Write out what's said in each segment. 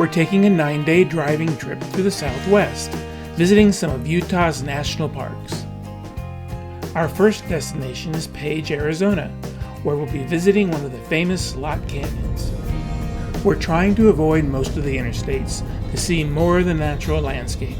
We're taking a 9-day driving trip through the Southwest, visiting some of Utah's national parks. Our first destination is Page, Arizona, where we'll be visiting one of the famous slot canyons. We're trying to avoid most of the interstates to see more of the natural landscape.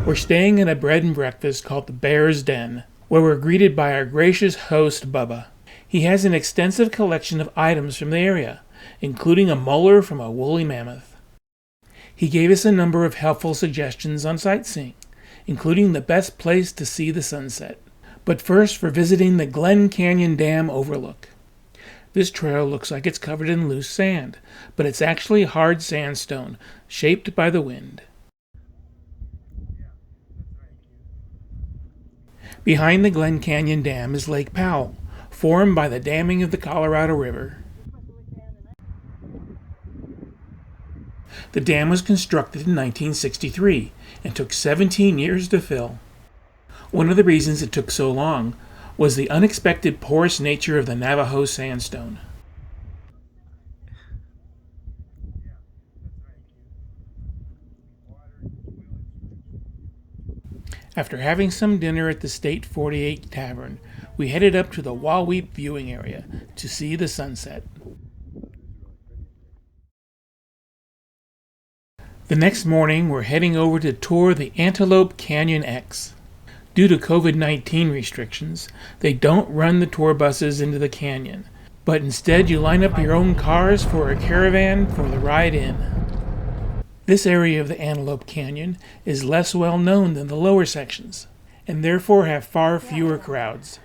We're staying in a bread and breakfast called the Bear's Den, where we're greeted by our gracious host, Bubba. He has an extensive collection of items from the area, including a molar from a woolly mammoth. He gave us a number of helpful suggestions on sightseeing, including the best place to see the sunset. But first, we're visiting the Glen Canyon Dam overlook. This trail looks like it's covered in loose sand, but it's actually hard sandstone, shaped by the wind. Behind the Glen Canyon Dam is Lake Powell, formed by the damming of the Colorado River. The dam was constructed in 1963 and took 17 years to fill. One of the reasons it took so long was the unexpected porous nature of the Navajo sandstone. After having some dinner at the State 48 Tavern, we headed up to the Wahweap viewing area to see the sunset. The next morning, we're heading over to tour the Antelope Canyon X. Due to COVID-19 restrictions, they don't run the tour buses into the canyon, but instead you line up your own cars for a caravan for the ride in. This area of the Antelope Canyon is less well known than the lower sections, and therefore have far fewer crowds.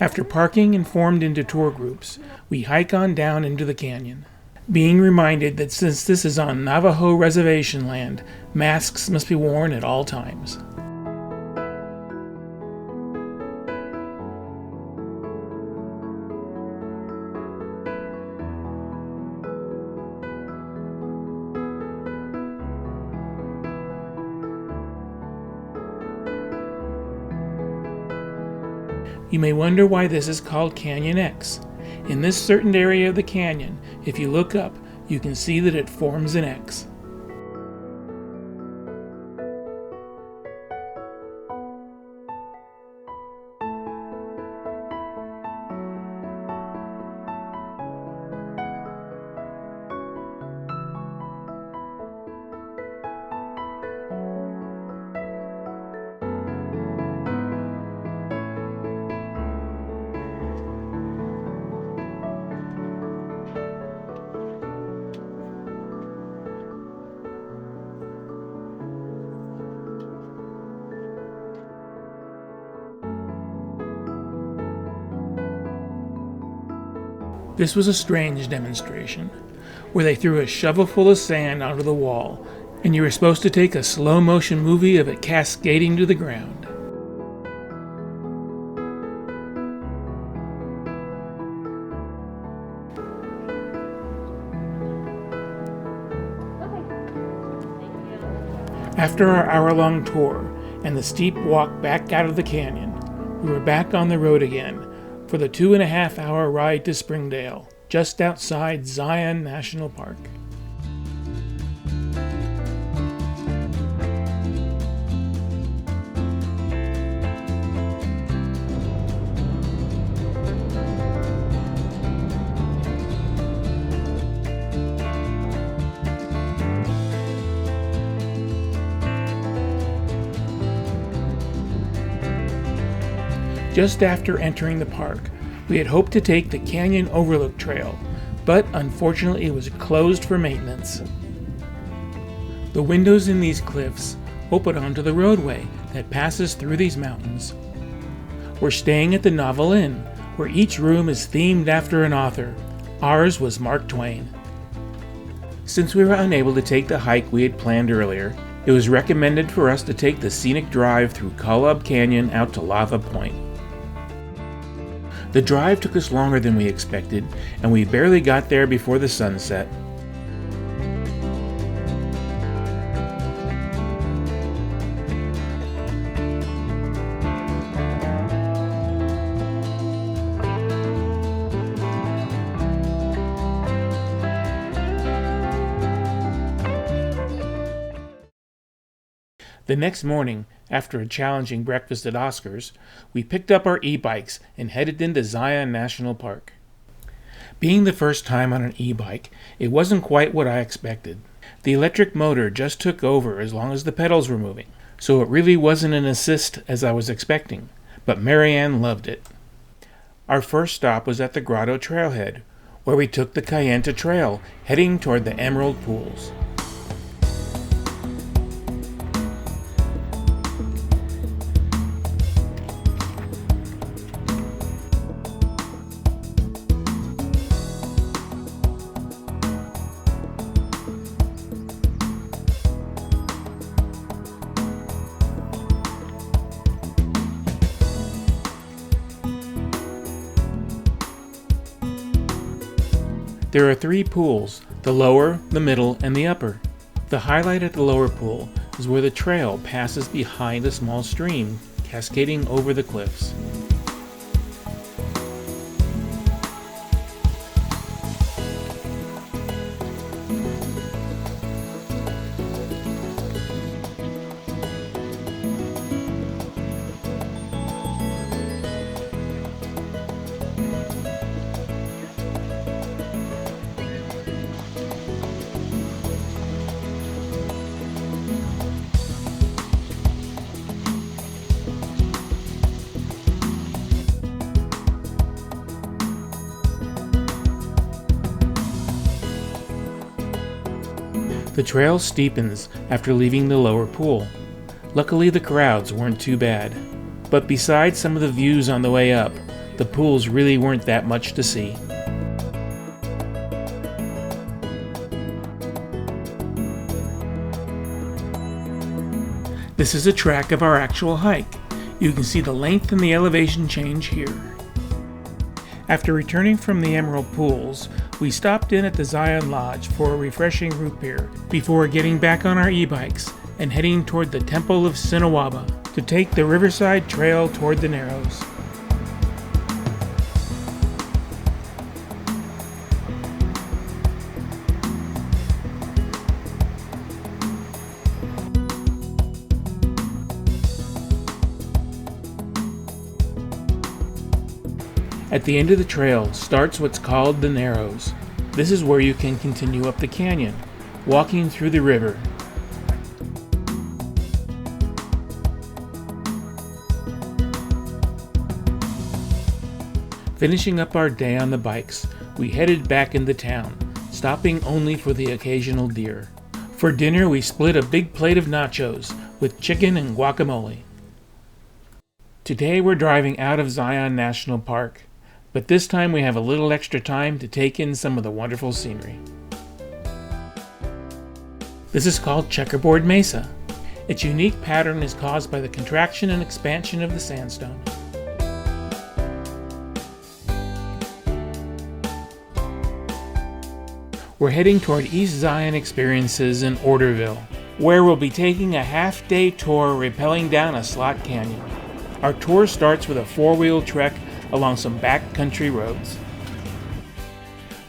After parking and formed into tour groups, we hike on down into the canyon, being reminded that since this is on Navajo reservation land, masks must be worn at all times. You may wonder why this is called Canyon X. In this certain area of the canyon, if you look up, you can see that it forms an X. This was a strange demonstration, where they threw a shovel full of sand onto the wall, and you were supposed to take a slow-motion movie of it cascading to the ground. After our hour-long tour and the steep walk back out of the canyon, we were back on the road again for the 2.5-hour ride to Springdale, just outside Zion National Park. Just after entering the park, we had hoped to take the Canyon Overlook Trail, but unfortunately it was closed for maintenance. The windows in these cliffs open onto the roadway that passes through these mountains. We're staying at the Novel Inn, where each room is themed after an author. Ours was Mark Twain. Since we were unable to take the hike we had planned earlier, it was recommended for us to take the scenic drive through Kolob Canyon out to Lava Point. The drive took us longer than we expected, and we barely got there before the sun set. The next morning, after a challenging breakfast at Oscar's, we picked up our e-bikes and headed into Zion National Park. Being the first time on an e-bike, it wasn't quite what I expected. The electric motor just took over as long as the pedals were moving, so it really wasn't an assist as I was expecting, but Marianne loved it. Our first stop was at the Grotto Trailhead, where we took the Kayenta Trail, heading toward the Emerald Pools. There are 3 pools, the lower, the middle, and the upper. The highlight at the lower pool is where the trail passes behind a small stream, cascading over the cliffs. The trail steepens after leaving the lower pool. Luckily, the crowds weren't too bad. But besides some of the views on the way up, the pools really weren't that much to see. This is a track of our actual hike. You can see the length and the elevation change here. After returning from the Emerald Pools, we stopped in at the Zion Lodge for a refreshing root beer before getting back on our e-bikes and heading toward the Temple of Sinawaba to take the Riverside Trail toward the Narrows. At the end of the trail starts what's called the Narrows. This is where you can continue up the canyon, walking through the river. Finishing up our day on the bikes, we headed back into town, stopping only for the occasional deer. For dinner, we split a big plate of nachos with chicken and guacamole. Today we're driving out of Zion National Park, but this time we have a little extra time to take in some of the wonderful scenery. This is called Checkerboard Mesa. Its unique pattern is caused by the contraction and expansion of the sandstone. We're heading toward East Zion Experiences in Orderville, where we'll be taking a half-day tour rappelling down a slot canyon. Our tour starts with a 4-wheel trek along some backcountry roads.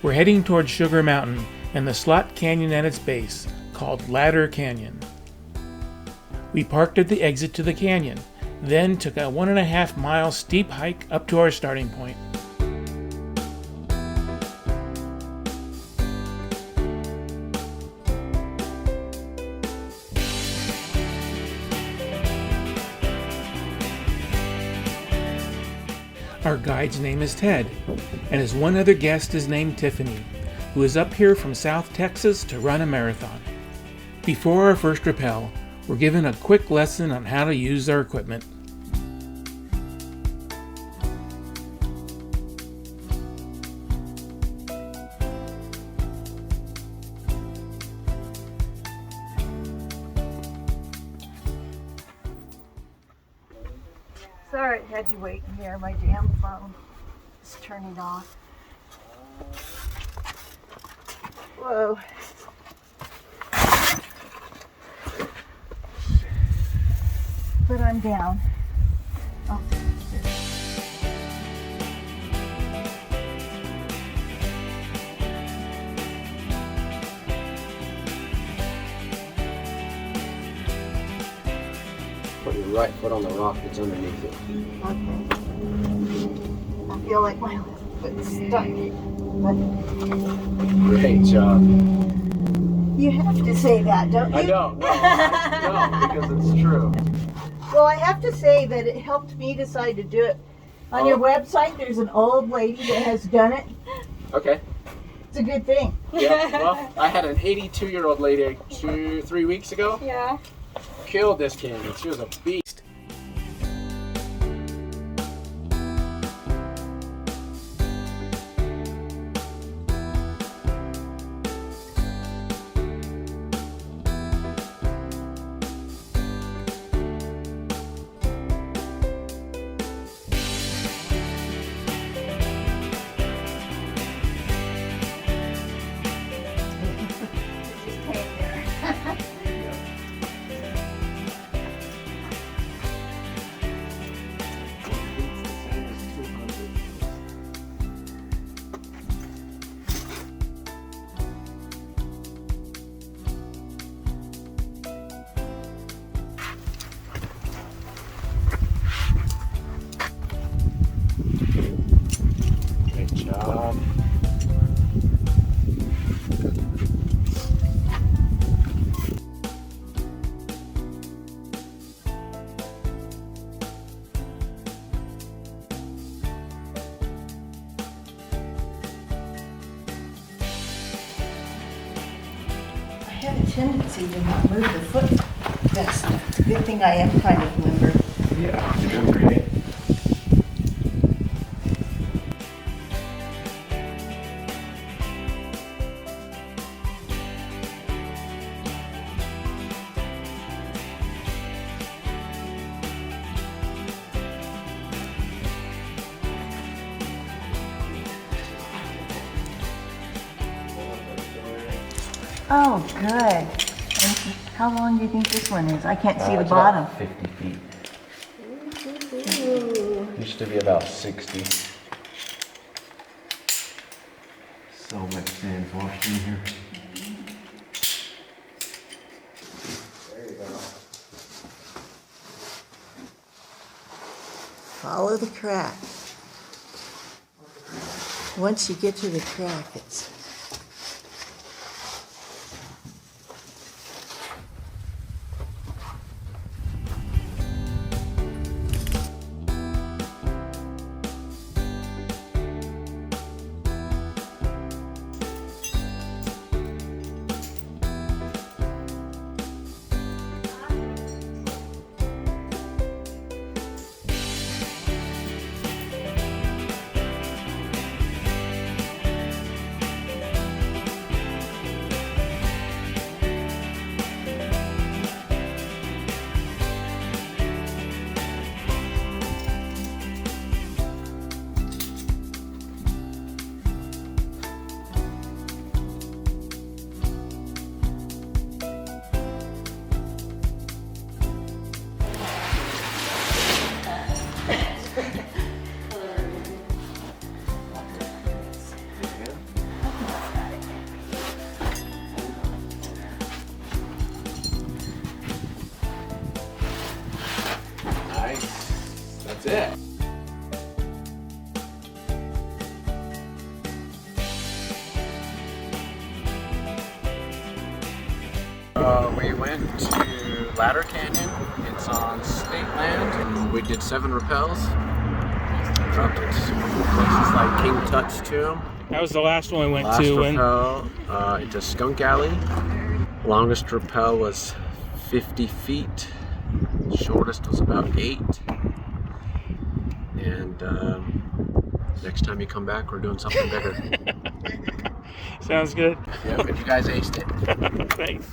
We're heading toward Sugar Mountain and the slot canyon at its base, called Ladder Canyon. We parked at the exit to the canyon, then took a 1.5-mile steep hike up to our starting point. Our guide's name is Ted, and his one other guest is named Tiffany, who is up here from South Texas to run a marathon. Before our first rappel, we're given a quick lesson on how to use our equipment. Sorry, I had you waiting here. My damn phone is turning off. Whoa. But I'm down. Oh, put your right foot on the rock that's underneath it. Okay. I feel like my foot's stuck. But Great job. you have to say that, don't you? I don't. No, because it's true. Well, I have to say that it helped me decide to do it. On your website, there's an old lady that has done it. Okay. It's a good thing. Yeah. Well, I had an 82-year-old lady 3 weeks ago. Yeah. Killed this canyon. She was a beast. Great job. I have a tendency to not move the foot. That's a good thing I am kind of limber. Yeah, you're doing great. Oh, good. And how long do you think this one is? I can't see the It's about bottom. 50 feet. Used to be about 60. So much sand's washed in here. There you go. Follow the crack. Once you get to the crack, it's... Nice. That's it. We went to Ladder Canyon. It's on state land. We did 7 rappels. Dropped it. Places like King Tut's Tomb. That was the last one we went Last to. rappel into Skunk Alley. Longest rappel was 50 feet. Shortest was about 8. And next time you come back, we're doing something bigger. Sounds good. Yep, and you guys aced it. Thanks.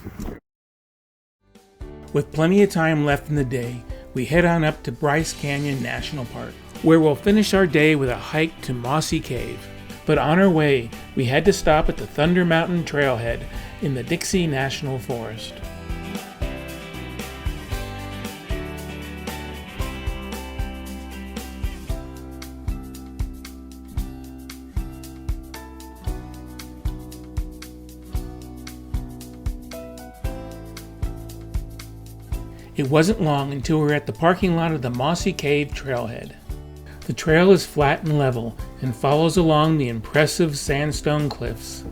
With plenty of time left in the day, we head on up to Bryce Canyon National Park, where we'll finish our day with a hike to Mossy Cave. But on our way, we had to stop at the Thunder Mountain Trailhead in the Dixie National Forest. It wasn't long until we were at the parking lot of the Mossy Cave trailhead. The trail is flat and level and follows along the impressive sandstone cliffs.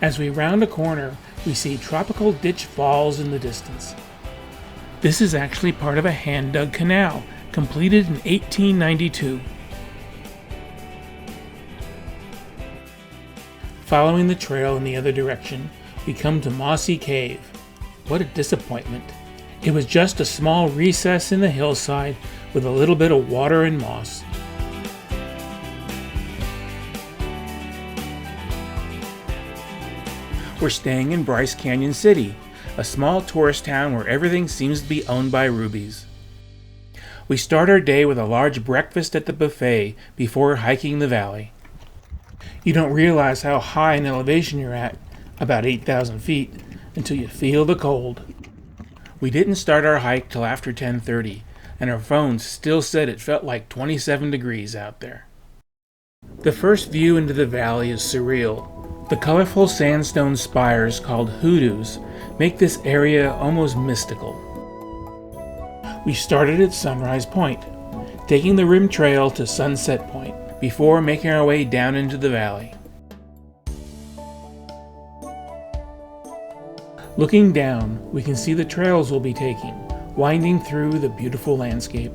As we round a corner, we see tropical ditch falls in the distance. This is actually part of a hand-dug canal, completed in 1892. Following the trail in the other direction, we come to Mossy Cave. What a disappointment. It was just a small recess in the hillside with a little bit of water and moss. We're staying in Bryce Canyon City, a small tourist town where everything seems to be owned by rubies. We start our day with a large breakfast at the buffet before hiking the valley. You don't realize how high in elevation you're at, about 8,000 feet, until you feel the cold. We didn't start our hike till after 10:30, and our phones still said it felt like 27 degrees out there. The first view into the valley is surreal. The colorful sandstone spires called hoodoos make this area almost mystical. We started at Sunrise Point, taking the rim trail to Sunset Point before making our way down into the valley. Looking down, we can see the trails we'll be taking, winding through the beautiful landscape.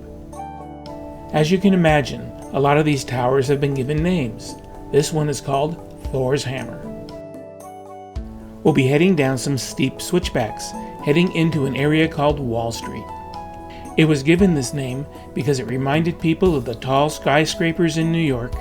As you can imagine, a lot of these towers have been given names. This one is called Thor's Hammer. We'll be heading down some steep switchbacks, heading into an area called Wall Street. It was given this name because it reminded people of the tall skyscrapers in New York.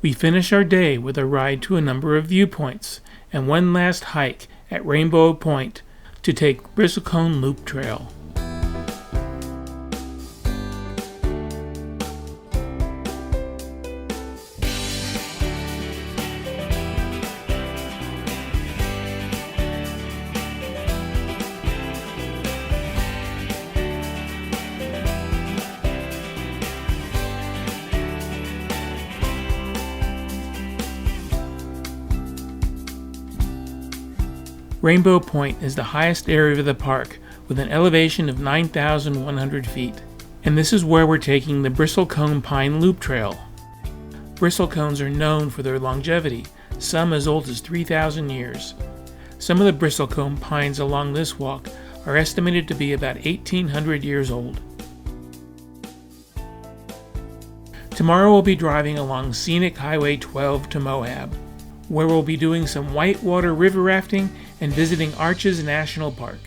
We finish our day with a ride to a number of viewpoints and one last hike at Rainbow Point to take Bristlecone Loop Trail. Rainbow Point is the highest area of the park with an elevation of 9,100 feet. And this is where we're taking the Bristlecone Pine Loop Trail. Bristlecones are known for their longevity, some as old as 3,000 years. Some of the bristlecone pines along this walk are estimated to be about 1,800 years old. Tomorrow we'll be driving along scenic Highway 12 to Moab, where we'll be doing some whitewater river rafting and visiting Arches National Park.